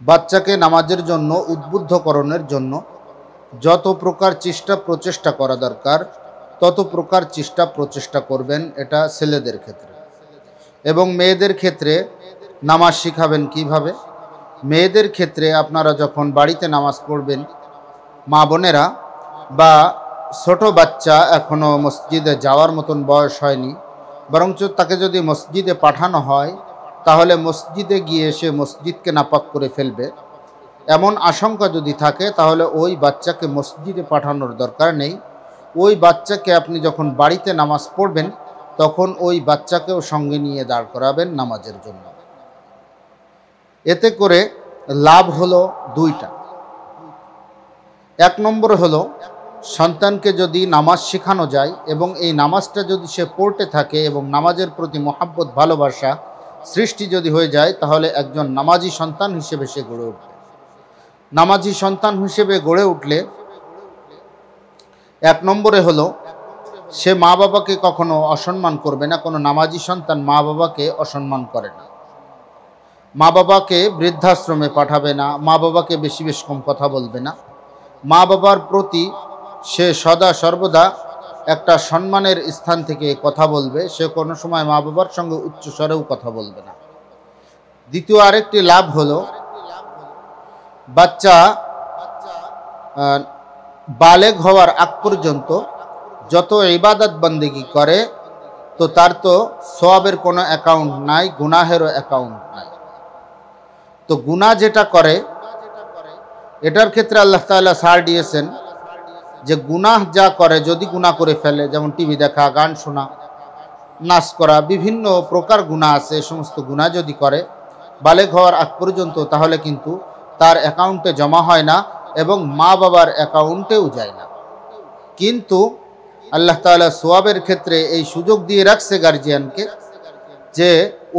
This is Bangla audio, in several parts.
বাচ্চাকে নামাজের জন্য উদ্বুদ্ধকরণের জন্য যত প্রকার চেষ্টা প্রচেষ্টা করা দরকার তত প্রকার চেষ্টা প্রচেষ্টা করবেন, এটা ছেলেদের ক্ষেত্রে। এবং মেয়েদের ক্ষেত্রে নামাজ শিখাবেন কিভাবে? মেয়েদের ক্ষেত্রে আপনারা যখন বাড়িতে নামাজ পড়বেন, মা বোনেরা বা ছোট বাচ্চা এখনও মসজিদে যাওয়ার মতন বয়স হয়নি, বরঞ্চ তাকে যদি মসজিদে পাঠানো হয় তাহলে মসজিদে গিয়ে সে মসজিদকে নাপাক করে ফেলবে, এমন আশঙ্কা যদি থাকে তাহলে ওই বাচ্চাকে মসজিদে পাঠানোর দরকার নেই। ওই বাচ্চাকে আপনি যখন বাড়িতে নামাজ পড়বেন তখন ওই বাচ্চাকেও সঙ্গে নিয়ে দাঁড় করাবেন নামাজের জন্য। এতে করে লাভ হলো দুইটা। এক নম্বর হলো, সন্তানকে যদি নামাজ শেখানো যায় এবং এই নামাজটা যদি সে পড়তে থাকে এবং নামাজের প্রতি মহাব্বত ভালোবাসা সৃষ্টি যদি হয়ে যায় তাহলে একজন নামাজি সন্তান হিসেবে সে গড়ে উঠবে। নামাজি সন্তান হিসেবে গড়ে উঠলে এক নম্বরে হলো, সে মা বাবাকে কখনো অসম্মান করবে না। কোনো নামাজি সন্তান মা বাবাকে অসম্মান করে না, মা বাবাকে বৃদ্ধাশ্রমে পাঠাবে না, মা বাবাকে বেশি কম কথা বলবে না। মা বাবার প্রতি সে সদা সর্বদা একটা সম্মানের স্থান থেকে কথা বলবে, সে কোনো সময় মা বাবার সঙ্গে উচ্চস্বরেও কথা বলবে না। দ্বিতীয় আরেকটি লাভ হলো, বাচ্চা বালেগ হওয়ার আগ পর্যন্ত যত ইবাদত বন্দেগি করে তো তার তো সওয়াবের কোনো অ্যাকাউন্ট নাই, গুনাহেরও অ্যাকাউন্ট নাই। তো গুনাহ যেটা করে এটার ক্ষেত্রে আল্লাহ তাআলা ছাড় দিয়েছেন যে গুনাহ যা করে, যদি গুনাহ করে ফেলে, যেমন টিভি দেখা, গান শোনা, নাচ করা, বিভিন্ন প্রকার গুনাহ আছে, এই সমস্ত গুনাহ যদি করে বালেগ হওয়ার আগ পর্যন্ত তাহলে কিন্তু তার অ্যাকাউন্টে জমা হয় না এবং মা বাবার অ্যাকাউন্টেও যায় না। কিন্তু আল্লাহ তাআলা সওয়াবের ক্ষেত্রে এই সুযোগ দিয়ে রাখছে গার্জিয়ানকে যে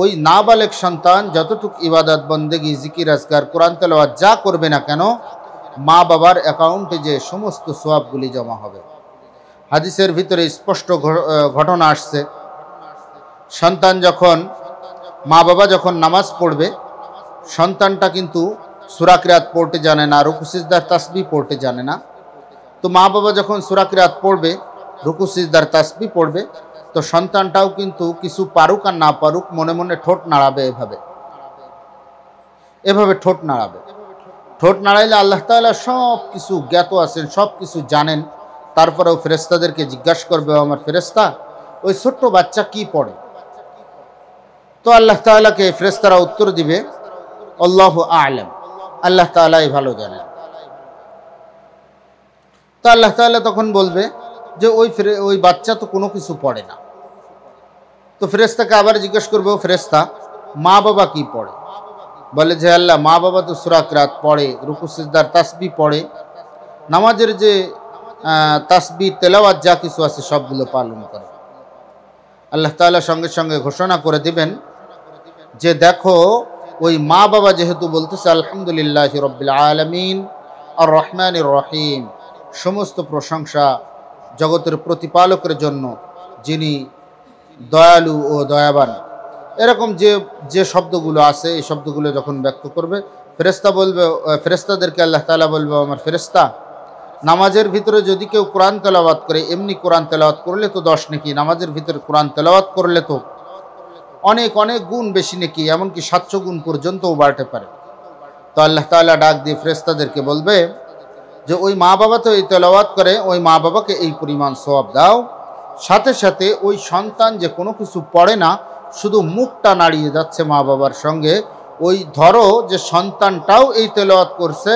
ওই নাবালেগ সন্তান যতটুকু ইবাদত বন্দেগি জিকির আজকার কোরআন তেলাওয়াত যা করবে না কেন, মা বাবার অ্যাকাউন্টে যে সমস্ত সওয়াবগুলি জমা হবে। হাদিসের ভিতরে স্পষ্ট ঘটনা আসছে, সন্তান যখন মা বাবা যখন নামাজ পড়বে, সন্তানটা কিন্তু সূরা কিরাত পড়তে জানে না, রুকু সিজদার তাসবিহ পড়তে জানে না। তো মা বাবা যখন সূরা কিরাত পড়বে, রুকু সিজদার তাসবিহ পড়বে, তো সন্তানটাও কিন্তু কিছু পারুক আর না পারুক মনে মনে ঠোঁট নাড়াবে, এভাবে ঠোঁট নাড়াবে। ঠোঁট নাড়াইলে আল্লাহ তাআলা সব কিছু জ্ঞাত আছেন, সব কিছু জানেন। তারপরেও ফেরেশতাদেরকে জিজ্ঞাসা করবে, আমার ফেরেশতা ওই ছোট্ট বাচ্চা কি পড়ে? তো আল্লাহ তাআলাকে ফেরেশতারা উত্তর দিবে, আল্লাহু আ'লাম, আল্লাহ তাআলাই ভালো জানেন। তো আল্লাহ তাআলা তখন বলবে যে ওই বাচ্চা তো কোনো কিছু পড়ে না। তো ফেরেশতাকে আবার জিজ্ঞেস করবে, ও ফেরেশতা মা বাবা কি পড়ে? বলে যে আল্লাহ, মা বাবা তো সূরা কিরাত পড়ে, রুকু সিজদার তাসবিহ পড়ে, নামাজের যে তাসবিহ তেলাওয়াত যা কিছু আছে সবগুলো পালন করে। আল্লাহ তাআলা সঙ্গে সঙ্গে ঘোষণা করে দিবেন যে দেখো, ওই মা বাবা যেহেতু বলতেছে আলহামদুলিল্লাহি রাব্বিল আলামিন আর রহমানির রহিম, সমস্ত প্রশংসা জগতের প্রতিপালকের জন্য যিনি দয়ালু ও দয়াবান, এরকম যে শব্দগুলো আছে এই শব্দগুলো যখন ব্যক্ত করবে, ফেরেশতাদেরকে আল্লাহ তাআলা বলবে, আমার ফেরেশতা, নামাজের ভিতরে যদি কেউ কোরআন তেলাওয়াত করে, এমনি কোরআন তেলাওয়াত করলে তো 10 নেকি, নামাজের ভিতরে কোরআন তেলাওয়াত করলে তো অনেক অনেক গুণ বেশি নেকি, এমনকি 700 গুণ পর্যন্তও বাড়তে পারে। তো আল্লাহ তাআলা ডাক দিয়ে ফেরেশতাদেরকে বলবে যে ওই মা বাবা তো এই তেলাওয়াত করে, ওই মা বাবাকে এই পরিমাণ সওয়াব দাও। সাথে সাথে ওই সন্তান যে কোনো কিছু পড়ে না, শুধু মুখটা নাড়িয়ে যাচ্ছে মা বাবার সঙ্গে, ওই ধরো যে সন্তানটাও এই তেলাওয়াত করছে,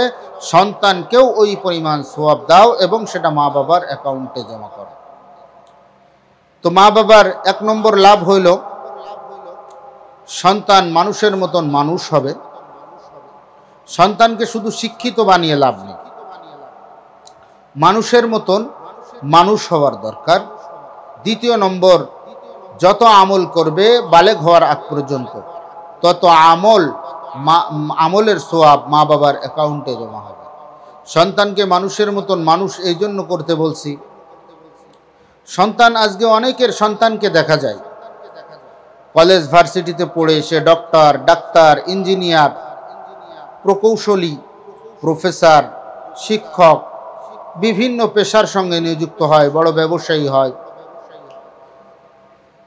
সন্তানকেও ওই পরিমাণ সওয়াব দাও এবং সেটা মা বাবার অ্যাকাউন্টে জমা করো। তো মা বাবার এক নম্বর লাভ হইল, সন্তান মানুষের মতন মানুষ হবে। সন্তানকে শুধু শিক্ষিত বানিয়ে লাভ নেই, মানুষের মতন মানুষ হওয়ার দরকার। দ্বিতীয় নম্বর, যত আমল করবে বালেগ হওয়ার আগ পর্যন্ত তত আমলের সওয়াব মা বাবার অ্যাকাউন্টে জমা হবে। সন্তানকে মানুষের মতন মানুষ এই জন্য করতে বলছি, সন্তান আজকে অনেকের সন্তানকে দেখা যায় কলেজ ভার্সিটিতে পড়ে সে ডক্টর, ডাক্তার, ইঞ্জিনিয়ার, প্রকৌশলী, প্রফেসর, শিক্ষক, বিভিন্ন পেশার সঙ্গে নিযুক্ত হয়, বড় ব্যবসায়ী হয়।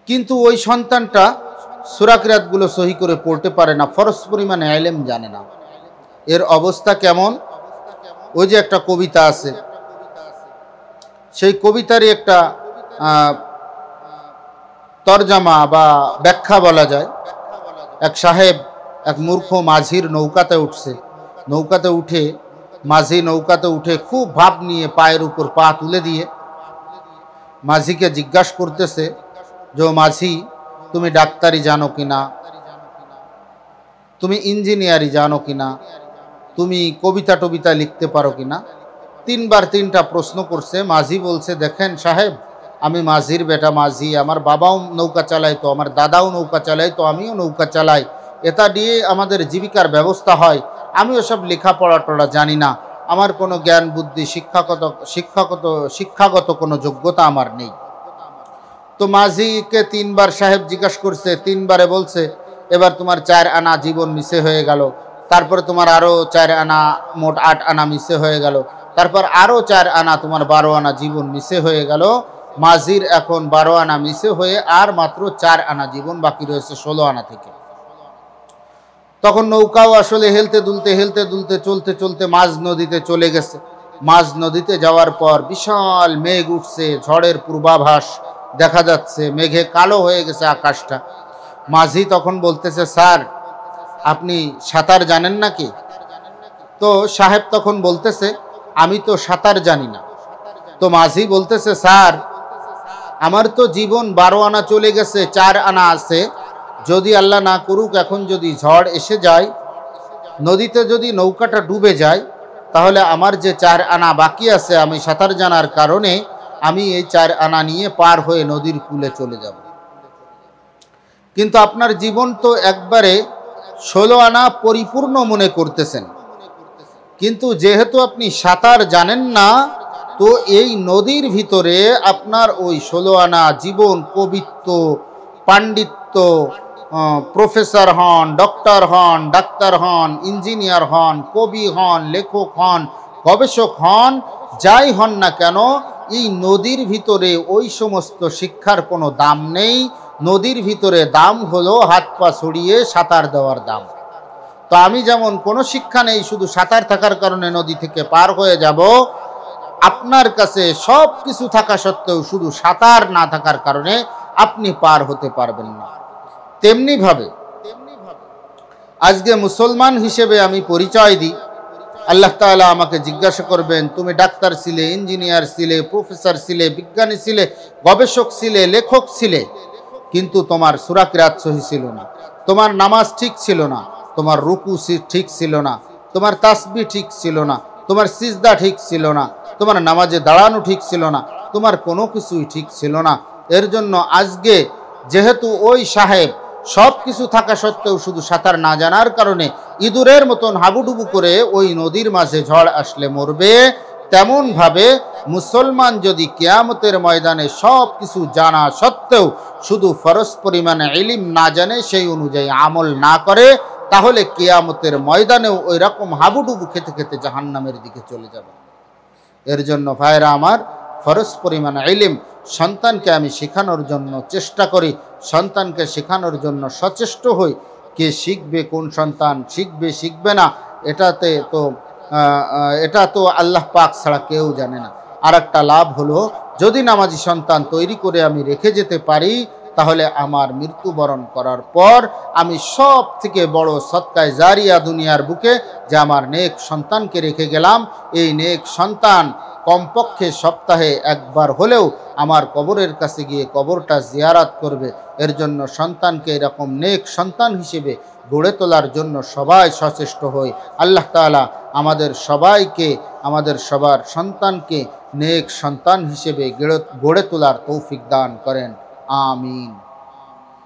কিন্তু ওই সন্তানটা সূরা কিরাতগুলো সহি করে পড়তে পারে না, ফরজ পরিমাণে ইলম জানে না। এর অবস্থা কেমন? ওই যে একটা কবিতা আছে, সেই কবিতারই একটা তরজমা বা ব্যাখ্যা বলা যায়। এক সাহেব এক মূর্খ মাঝির নৌকাতে উঠছে, মাঝি নৌকাতে উঠে খুব ভাব নিয়ে পায়ের উপর পা তুলে দিয়ে মাঝিকে জিজ্ঞাসা করতেছে যে, মাঝি, তুমি ডাক্তারি জানো কিনা, তুমি ইঞ্জিনিয়ারি জানো কিনা, তুমি কবিতা টবিতা লিখতে পারো কিনা? তিনবার তিনটা প্রশ্ন করছে। মাঝি বলছে, দেখেন সাহেব, আমি মাঝির বেটা মাঝি, আমার বাবাও নৌকা চালায়, তো আমার দাদাও নৌকা চালায়, তো আমিও নৌকা চালাই, এটা দিয়ে আমাদের জীবিকার ব্যবস্থা হয়। আমি ওসব লেখাপড়া টড়া জানি না, আমার কোনো জ্ঞান বুদ্ধি শিক্ষাগত কোনো যোগ্যতা আমার নেই। তো মাঝিকে তিনবার সাহেব জিজ্ঞাসা করছে, তিনবারে বলছে, এবার তোমার 4 আনা জীবন মিশে হয়ে গেল, তারপরে তোমার আরও 4 আনা, মোট 8 আনা মিশে হয়ে গেল, তারপর আরও 4 আনা, তোমার 12 আনা জীবন মিশে হয়ে গেল। মাঝির এখন 12 আনা মিশে হয়ে আর মাত্র 4 আনা জীবন বাকি রয়েছে 16 আনা থেকে। তখন নৌকাও আসলে হেলতে দুলতে চলতে চলতে মাঝ নদীতে চলে গেছে। মাঝ নদীতে যাওয়ার পর বিশাল মেঘ উঠছে, ঝড়ের পূর্বাভাস দেখা যাচ্ছে, মেঘে কালো হয়ে গেছে আকাশটা। মাঝি তখন বলতেছে, স্যার, আপনি সাঁতার জানেন নাকি? তো সাহেব তখন বলতেছে, আমি তো সাঁতার জানি না। তো মাঝি বলতেছে, স্যার, আমার তো জীবন 12 আনা চলে গেছে, 4 আনা আছে, যদি আল্লাহ না করুক এখন যদি ঝড় এসে যায়, নদীতে যদি নৌকাটা ডুবে যায়, তাহলে আমার যে 4 আনা বাকি আছে, আমি সাঁতার জানার কারণে আমি এই 4 আনা নিয়ে পার হয়ে নদীর কূলে চলে যাব। কিন্তু আপনার জীবন তো একবারে 16 আনা পরিপূর্ণ মনে করতেছেন, কিন্তু যেহেতু আপনি সাঁতার জানেন না, তো এই নদীর ভিতরে আপনার ওই 16 আনা জীবন, কবিত্ব, পাণ্ডিত্য, প্রফেসর হন, ডক্টর হন, ডাক্তার হন, ইঞ্জিনিয়ার হন, কবি হন, লেখক হন, গবেষক হন, যাই হন না কেন, এই নদীর ভিতরে ওই সমস্ত শিক্ষার কোনো দাম নেই। নদীর ভিতরে দাম হলো হাত পা ছড়িয়ে সাঁতার দেওয়ার দাম। তো আমি যেমন কোনো শিক্ষা নেই, শুধু সাঁতার থাকার কারণে নদী থেকে পার হয়ে যাব, আপনার কাছে সব কিছু থাকা সত্ত্বেও শুধু সাঁতার না থাকার কারণে আপনি পার হতে পারবেন না। তেমনিভাবে আজকে মুসলমান হিসেবে আমি পরিচয় দিই, আল্লাহ তাআলা আমাকে জিজ্ঞাসা করবেন, তুমি ডাক্তার ছিলে, ইঞ্জিনিয়ার ছিলে, প্রফেসর ছিলে, বিজ্ঞানী ছিলে, গবেষক ছিলে, লেখক ছিলে, কিন্তু তোমার সূরা কিরাত সহি ছিল না, তোমার নামাজ ঠিক ছিল না, তোমার রুকু ঠিক ছিল না, তোমার তাসবিহ ঠিক ছিল না, তোমার সিজদা ঠিক ছিল না, তোমার নামাজে দাঁড়ানো ঠিক ছিল না, তোমার কোনো কিছুই ঠিক ছিল না। এর জন্য আজকে যেহেতু ওই সাহেব সব কিছু থাকা সত্ত্বেও শুধু সাঁতার না জানার কারণে ইঁদুরের মতন হাবুডুবু করে ওই নদীর মাঝে ঝড় আসলে মরবে, তেমনভাবে মুসলমান যদি কিয়ামতের ময়দানে সব কিছু জানা সত্ত্বেও শুধু ফরজ পরিমাণে ইলম না জানে, সেই অনুযায়ী আমল না করে, তাহলে কিয়ামতের ময়দানেও ওই রকম হাবুডুবু খেতে খেতে জাহান্নামের দিকে চলে যাবে। এর জন্য ভাইরা আমার, ফরজ পরিমাণে ইলম সন্তানকে আমি শেখানোর জন্য চেষ্টা করি, সন্তানকে শেখানোর জন্য সচেষ্ট হই। কে শিখবে, কোন সন্তান শিখবে না, এটা তো আল্লাহ পাক ছাড়া কেউ জানে না। আর একটা লাভ হলো, যদি নামাজি সন্তান তৈরি করে আমি রেখে যেতে পারি, তাহলে আমার মৃত্যুবরণ করার পর আমি সব থেকে বড় সদকায়ে জারিয়া দুনিয়ার বুকে যে আমার নেক সন্তানকে রেখে গেলাম, এই নেক সন্তান কমপক্ষে সপ্তাহে একবার হলেও আমার কবরের কাছে গিয়ে কবরটা জিয়ারাত করবে। এর জন্য সন্তানকে এরকম নেক সন্তান হিসেবে গড়ে তোলার জন্য সবাই সচেষ্ট হই। আল্লাহ তাআলা আমাদের সবাইকে, আমাদের সবার সন্তানকে নেক সন্তান হিসেবে গড়ে তোলার তৌফিক দান করেন। আমিন।